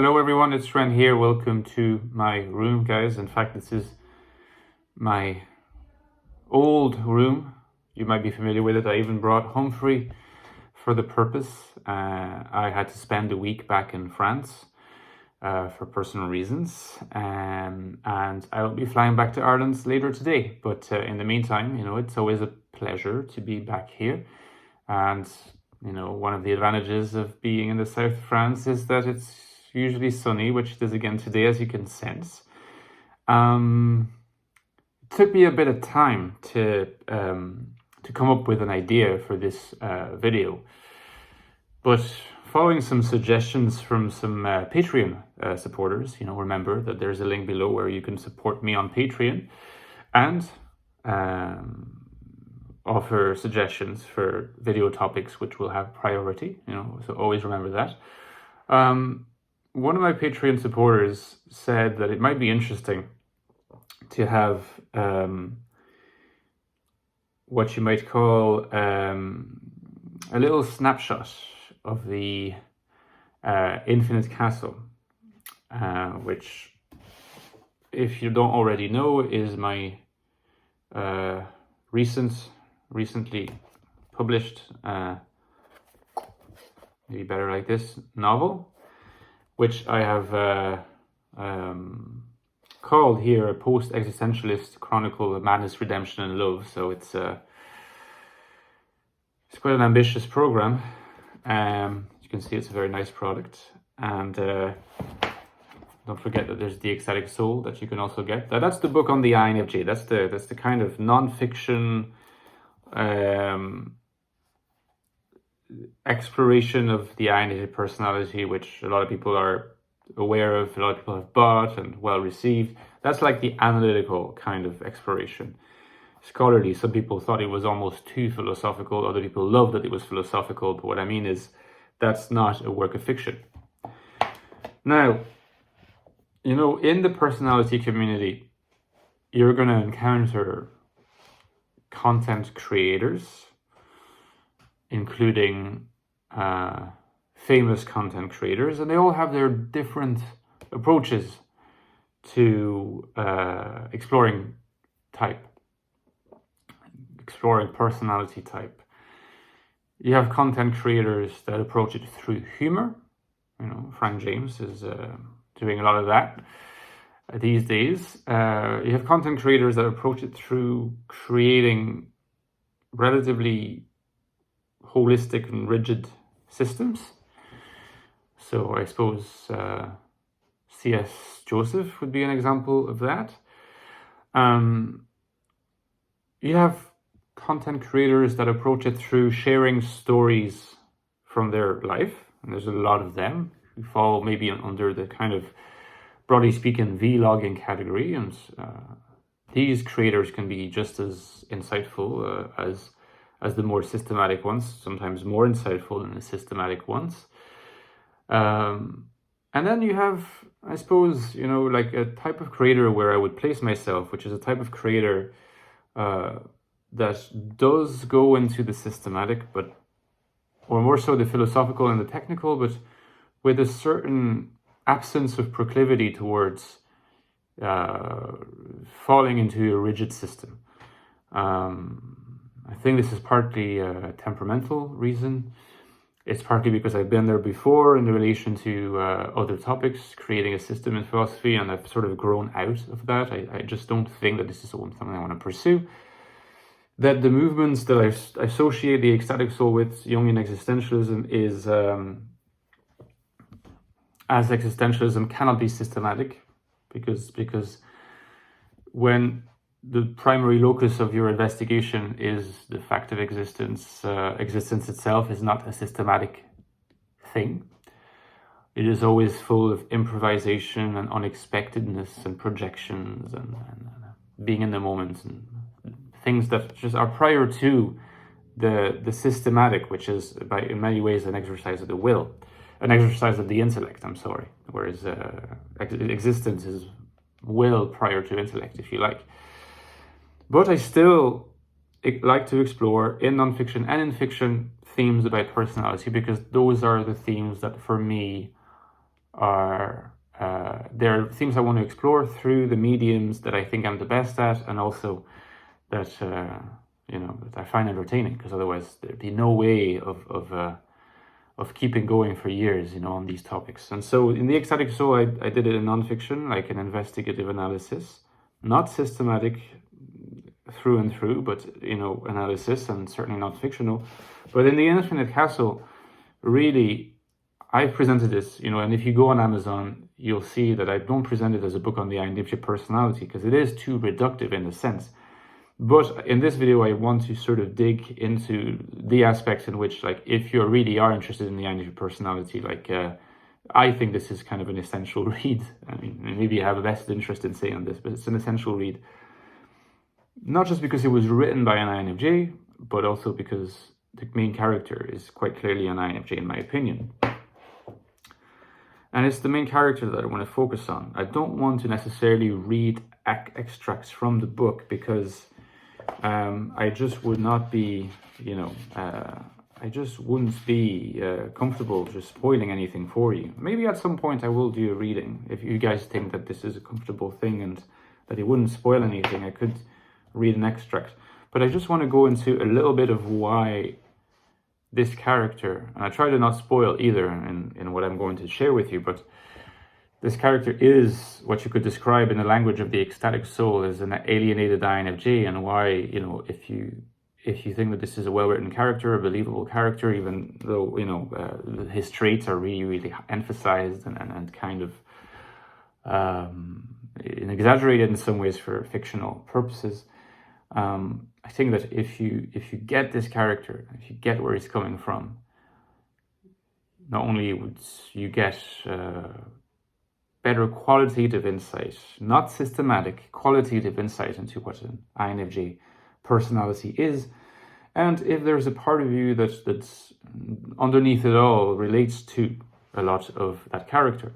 Hello everyone, it's Ren here. Welcome to my room, guys. In fact, this is my old room. You might be familiar with it. I even brought Humphrey for the purpose. I had to spend a week back in France for personal reasons, and I will be flying back to Ireland later today. But in the meantime, it's always a pleasure to be back here. And one of the advantages of being in the south of France is that it's usually sunny, which it is again today, as you can sense. It took me a bit of time to come up with an idea for this video, but following some suggestions from some Patreon supporters, remember that there's a link below where you can support me on Patreon and offer suggestions for video topics which will have priority, so always remember that. One of my Patreon supporters said that it might be interesting to have what you might call a little snapshot of the Infinite Castle, which, if you don't already know, is my recently published, maybe better like this, novel, which I have called here a post-existentialist chronicle of madness, redemption, and love. So it's quite an ambitious program. You can see it's a very nice product, and don't forget that there's the Ecstatic Soul that you can also get. That's the book on the INFJ. That's the kind of non-fiction exploration of the INFJ personality, which a lot of people are aware of, a lot of people have bought and well received. That's like the analytical kind of exploration. Scholarly, some people thought it was almost too philosophical, other people loved that it was philosophical, but what I mean is that's not a work of fiction. Now, in the personality community, you're going to encounter content creators, including famous content creators, and they all have their different approaches to exploring personality type. You have content creators that approach it through humor. Frank James is doing a lot of that these days. You have content creators that approach it through creating relatively holistic and rigid systems. So I suppose C.S. Joseph would be an example of that. You have content creators that approach it through sharing stories from their life, and there's a lot of them who fall maybe under the kind of, broadly speaking, vlogging category, and these creators can be just as insightful as the more systematic ones, sometimes more insightful than the systematic ones. And then you have, I suppose, like a type of creator where I would place myself, which is a type of creator that does go into the systematic, or more so the philosophical and the technical, but with a certain absence of proclivity towards falling into a rigid system. I think this is partly a temperamental reason. It's partly because I've been there before in relation to other topics, creating a system in philosophy, and I've sort of grown out of that. I just don't think that this is something I want to pursue. That the movements that I associate the Ecstatic Soul with, Jungian existentialism, is as existentialism cannot be systematic, because when the primary locus of your investigation is the fact of existence, existence itself is not a systematic thing. It is always full of improvisation and unexpectedness and projections and being in the moment and things that just are prior to the systematic, which is in many ways an exercise of the will, an exercise of the intellect, whereas existence is will prior to intellect, if you like. But I still like to explore in nonfiction and in fiction themes about personality, because those are the themes that for me are there are themes I want to explore through the mediums that I think I'm the best at, and also that that I find entertaining, because otherwise there'd be no way of keeping going for years, on these topics. And so in the Ecstatic Soul, I did it in nonfiction, like an investigative analysis, not systematic through and through, but analysis, and certainly not fictional. But in the Infinite Castle, really, I presented this, and if you go on Amazon, you'll see that I don't present it as a book on the INFJ personality, because it is too reductive in a sense. But in this video, I want to sort of dig into the aspects in which, like, if you really are interested in the INFJ personality, like, I think this is kind of an essential read. I mean, maybe you have a vested interest in saying this, but it's an essential read. Not just because it was written by an INFJ, but also because the main character is quite clearly an INFJ, in my opinion. And it's the main character that I want to focus on. I don't want to necessarily read extracts from the book, because I just would not be, I just wouldn't be comfortable just spoiling anything for you. Maybe at some point I will do a reading. If you guys think that this is a comfortable thing and that it wouldn't spoil anything, I could read an extract. But I just want to go into a little bit of why this character, and I try to not spoil either in what I'm going to share with you, but this character is what you could describe in the language of the Ecstatic Soul as an alienated INFJ, and why, if you think that this is a well-written character, a believable character, even though, his traits are really, really emphasized and kind of exaggerated in some ways for fictional purposes. I think that if you get this character, if you get where he's coming from, not only would you get better qualitative insight, not systematic, qualitative insight into what an INFJ personality is. And if there's a part of you that's underneath it all relates to a lot of that character,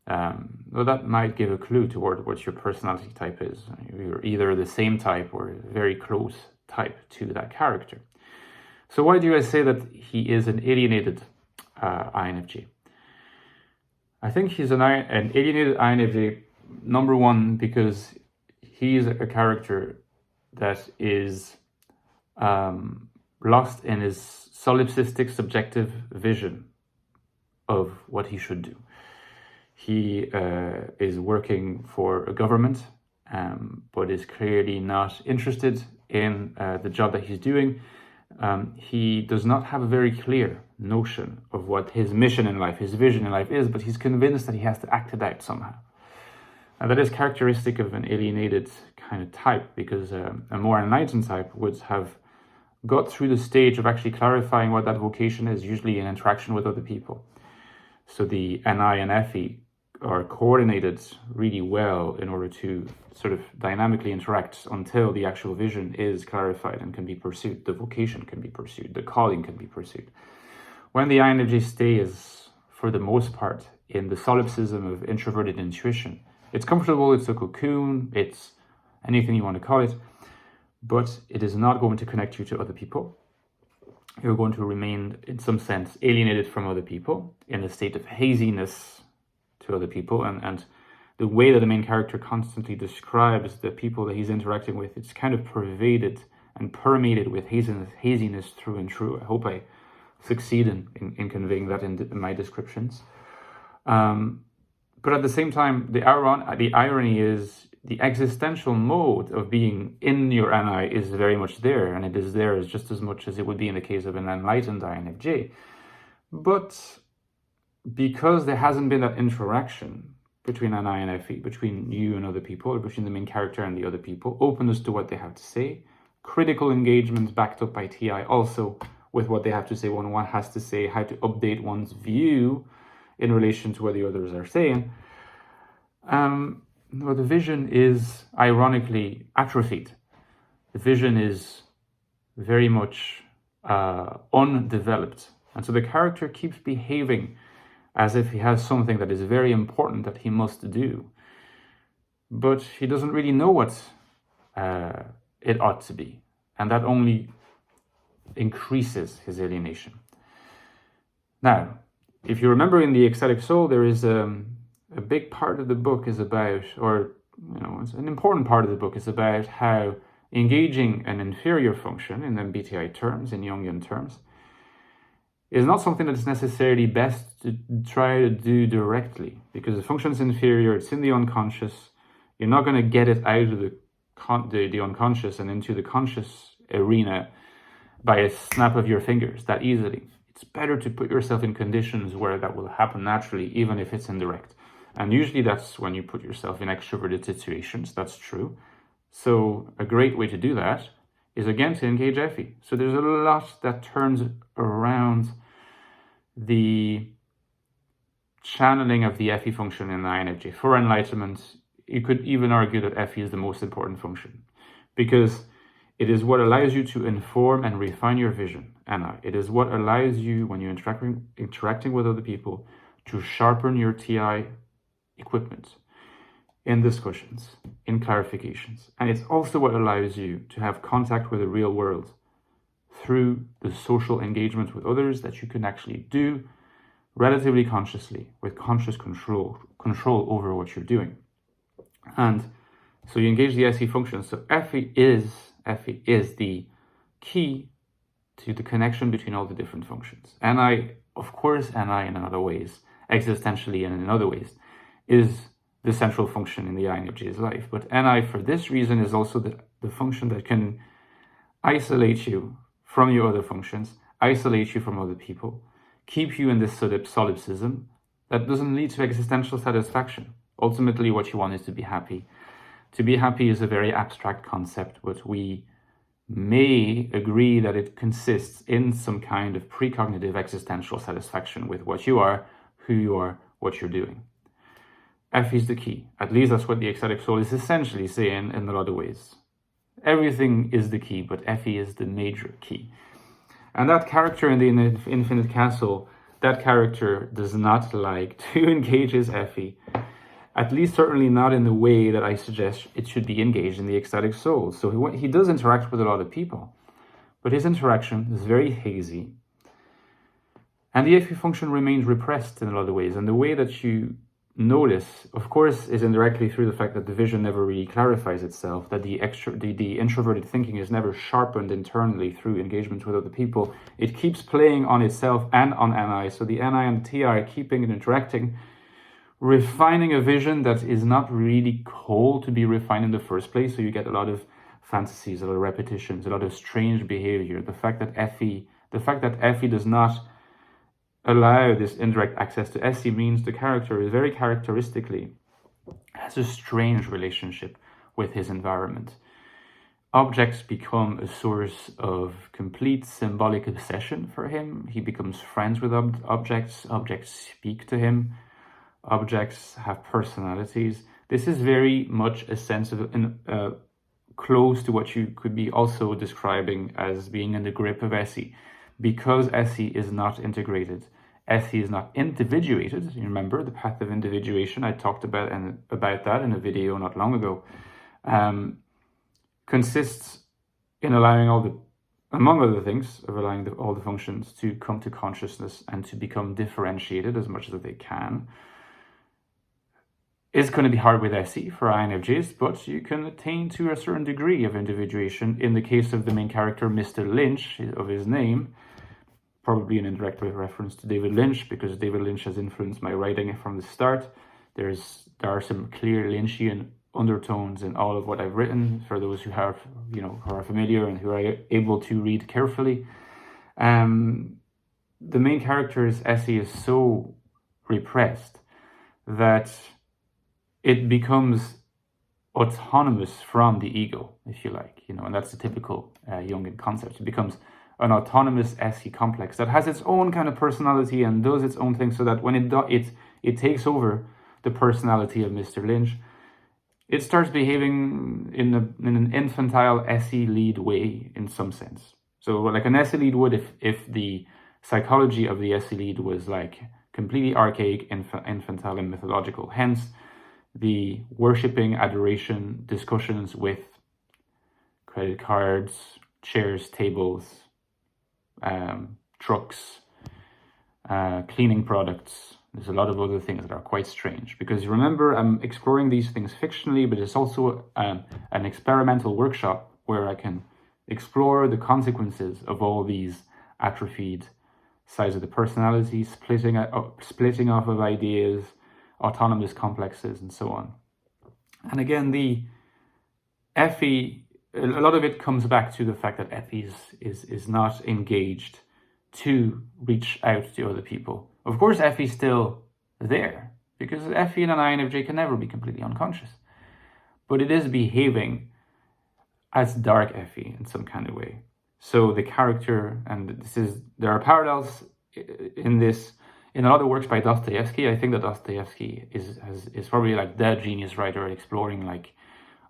well, that might give a clue toward what your personality type is. You're either the same type or a very close type to that character. So why do I say that he is an alienated INFJ? I think he's an alienated INFJ, number one, because he's a character that is lost in his solipsistic subjective vision of what he should do. He is working for a government, but is clearly not interested in the job that he's doing. He does not have a very clear notion of what his mission in life, his vision in life is, but he's convinced that he has to act it out somehow. And that is characteristic of an alienated kind of type, because a more enlightened type would have got through the stage of actually clarifying what that vocation is, usually in interaction with other people. So the NI and FE are coordinated really well in order to sort of dynamically interact until the actual vision is clarified and can be pursued, the vocation can be pursued, the calling can be pursued. When the INFJ stays, for the most part, in the solipsism of introverted intuition, it's comfortable, it's a cocoon, it's anything you want to call it, but it is not going to connect you to other people. You're going to remain, in some sense, alienated from other people, in a state of haziness to other people, and the way that the main character constantly describes the people that he's interacting with, it's kind of pervaded and permeated with haziness through and through. I hope I succeed in conveying that in my descriptions. But at the same time, the irony is the existential mode of being in your NI is very much there, and it is there as just as much as it would be in the case of an enlightened INFJ. But because there hasn't been that interaction between NI and FE, between you and other people, or between the main character and the other people, openness to what they have to say, critical engagement backed up by TI also with what they have to say, when one has to say, how to update one's view in relation to what the others are saying, the vision is ironically atrophied. The vision is very much undeveloped. And so the character keeps behaving as if he has something that is very important that he must do. But he doesn't really know what it ought to be. And that only increases his alienation. Now, if you remember in the Ecstatic Soul, there is a big part of the book is about, or it's an important part of the book is about how engaging an inferior function in MBTI terms, in Jungian terms, is not something that's necessarily best to try to do directly, because the function's inferior, it's in the unconscious. You're not going to get it out of the unconscious and into the conscious arena by a snap of your fingers that easily. It's better to put yourself in conditions where that will happen naturally, even if it's indirect. And usually that's when you put yourself in extroverted situations, that's true. So a great way to do that is, again, to engage Effie. So there's a lot that turns around the channeling of the Effie function in the INFJ. For enlightenment, you could even argue that Effie is the most important function, because it is what allows you to inform and refine your vision. And it is what allows you, when you're interacting with other people, to sharpen your TI equipment in discussions, in clarifications. And it's also what allows you to have contact with the real world through the social engagement with others that you can actually do relatively consciously, with conscious control over what you're doing. And so you engage the SE function. So Effie is the key to the connection between all the different functions. NI, of course, NI in other ways, existentially and in other ways, is the central function in the INFJ's life. But NI, for this reason, is also the function that can isolate you from your other functions, isolate you from other people, keep you in this solipsism that doesn't lead to existential satisfaction. Ultimately, what you want is to be happy. To be happy is a very abstract concept, but we may agree that it consists in some kind of precognitive existential satisfaction with what you are, who you are, what you're doing. Effie is the key. At least that's what the Ecstatic Soul is essentially saying in a lot of ways. Everything is the key, but Effie is the major key. And that character in the Infinite Castle, that character does not like to engage his Effie. At least certainly not in the way that I suggest it should be engaged in the Ecstatic Soul. So he does interact with a lot of people, but his interaction is very hazy. And the Effie function remains repressed in a lot of ways. And the way that you notice, of course, is indirectly through the fact that the vision never really clarifies itself, that the introverted thinking is never sharpened internally through engagement with other people. It keeps playing on itself and on NI. So the NI and TI are keeping and interacting, refining a vision that is not really called to be refined in the first place. So you get a lot of fantasies, a lot of repetitions, a lot of strange behavior. The fact that Effie does not allow this indirect access to SE means the character is very characteristically has a strange relationship with his environment. Objects become a source of complete symbolic obsession for him. He becomes friends with objects. Objects speak to him. Objects have personalities. This is very much a sense of close to what you could be also describing as being in the grip of SE. Because SE is not integrated, SE is not individuated. You remember the path of individuation? I talked about that in a video not long ago. Consists in allowing among other things, of allowing all the functions to come to consciousness and to become differentiated as much as they can. It's going to be hard with SE for INFJs, but you can attain to a certain degree of individuation. In the case of the main character, Mr. Lynch, of his name, probably an indirect reference to David Lynch, because David Lynch has influenced my writing from the start. There are some clear Lynchian undertones in all of what I've written, for those who have, who are familiar and who are able to read carefully. The main character's SE is so repressed that it becomes autonomous from the ego, if you like, and that's the typical Jungian concept. It becomes an autonomous SE complex that has its own kind of personality and does its own thing, so that when it takes over the personality of Mr. Lynch, it starts behaving in an infantile SE lead way in some sense. So like an SE lead would if the psychology of the SE lead was like completely archaic, infantile and mythological. Hence, the worshipping, adoration, discussions with credit cards, chairs, tables, trucks, cleaning products. There's a lot of other things that are quite strange, because remember, I'm exploring these things fictionally, but it's also an experimental workshop where I can explore the consequences of all these atrophied sides of the personality, splitting off of ideas, autonomous complexes, and so on. And again, the Effie, a lot of it comes back to the fact that Effie is not engaged to reach out to other people. Of course, Effie's still there, because Effie and an INFJ can never be completely unconscious. But it is behaving as dark Effie in some kind of way. So the character, and there are parallels in this, in a lot of works by Dostoevsky. I think that Dostoevsky is probably like the genius writer exploring like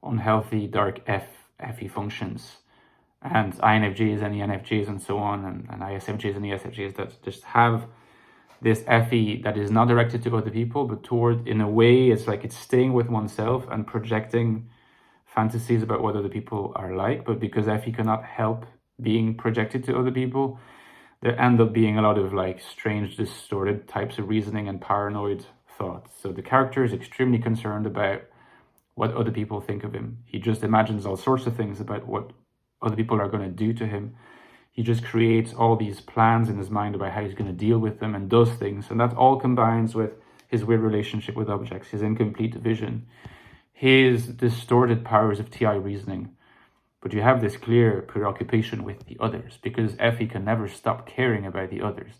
unhealthy dark Effie functions, and INFJs and ENFJs and so on, and ISFJs and ESFJs that just have this Effie that is not directed to other people, but toward, in a way, it's like it's staying with oneself and projecting fantasies about what other people are like. But because Effie cannot help being projected to other people, there end up being a lot of like strange, distorted types of reasoning and paranoid thoughts. So the character is extremely concerned about what other people think of him. He just imagines all sorts of things about what other people are going to do to him. He just creates all these plans in his mind about how he's going to deal with them and does things. And that all combines with his weird relationship with objects, his incomplete vision, his distorted powers of TI reasoning. But you have this clear preoccupation with the others, because Effie can never stop caring about the others.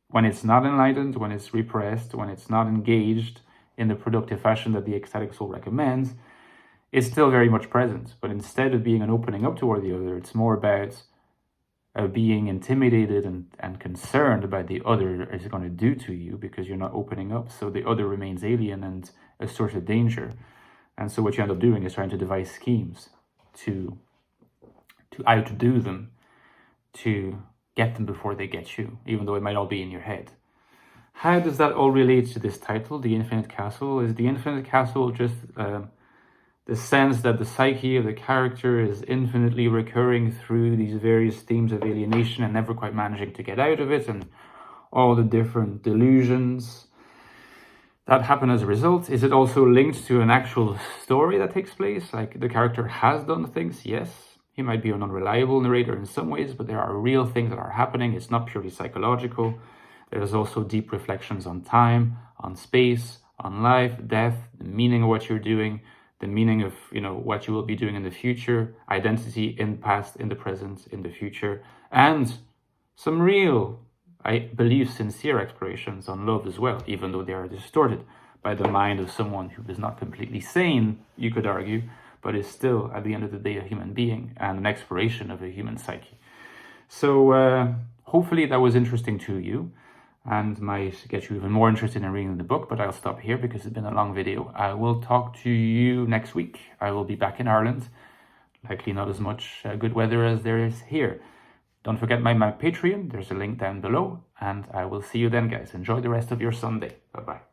When it's not enlightened, when it's repressed, when it's not engaged in the productive fashion that the Ecstatic Soul recommends, it's still very much present. But instead of being an opening up toward the other, it's more about being intimidated and concerned about the other is going to do to you, because you're not opening up. So the other remains alien and a source of danger. And so what you end up doing is trying to devise schemes to outdo them, to get them before they get you, even though it might all be in your head. How does that all relate to this title, The Infinite Castle? Is the Infinite Castle just the sense that the psyche of the character is infinitely recurring through these various themes of alienation and never quite managing to get out of it, and all the different delusions that happen as a result? Is it also linked to an actual story that takes place? Like, the character has done things, yes. He might be an unreliable narrator in some ways, but there are real things that are happening. It's not purely psychological. There's also deep reflections on time, on space, on life, death, the meaning of what you're doing, the meaning of, what you will be doing in the future, identity in the past, in the present, in the future, and some real, I believe, sincere explorations on love as well, even though they are distorted by the mind of someone who is not completely sane, you could argue, but is still, at the end of the day, a human being and an exploration of a human psyche. So hopefully that was interesting to you and might get you even more interested in reading the book, but I'll stop here because it's been a long video. I will talk to you next week. I will be back in Ireland. Likely not as much good weather as there is here. Don't forget my Patreon. There's a link down below, and I will see you then, guys. Enjoy the rest of your Sunday. Bye-bye.